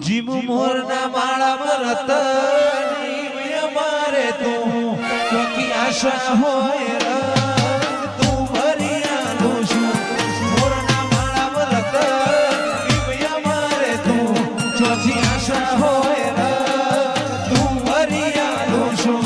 gym મોરના માળામાં રતન અમારે તું ચોકી આશા હોય રંગ તું ભરિયાનું છું મોરના માળામાં રતન અમારે તું ચોથી આશા હોય રંગ તું ભરિયાનું છું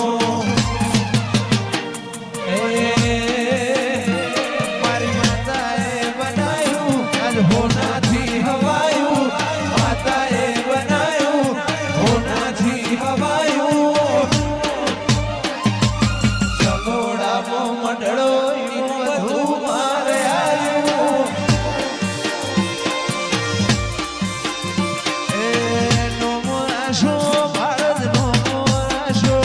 મારી માતાએ બનાવ્યું આજ હોનાથી હવાયું માતાએ બનાવ્યું હોનાથી હવાયું સગોડામાં મંડળો બધું મારે આવ્યું નો મોરાશો ભારત નો મોરાશો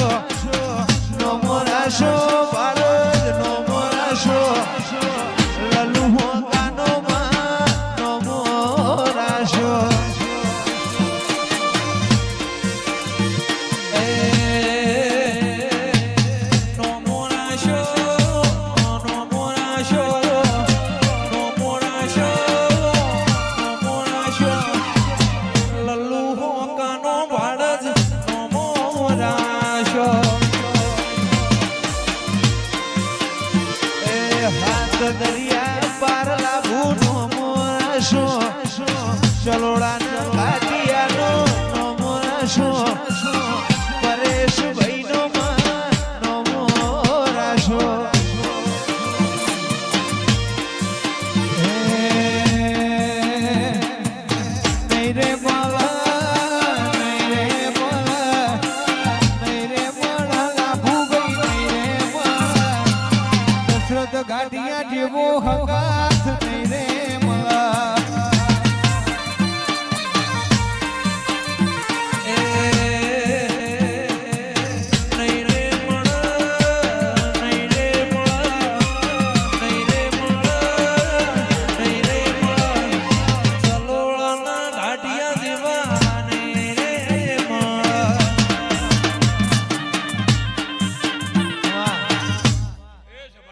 નો મોરાશો ભારત નો મોરાશો લલુ હોકાનો માં નો મોરાશો નો મોરાશો નો મોરાશો નો મોરાશો નો મોરાશો લલ્લુ હોકાનો ભારત નો મોરાશો હાથ દરિયા પાર લાભુ નો મોરાશો ચલોડાના કાટિયાનો નો મોરાશો પરેશભાઈ નો માં નો મોરાશો નહીં રે બોલા નહીં રે બોલા લાભુ ભાઈ નહીં રે બોલા દશરથ ગાંઠિયા જેવો હક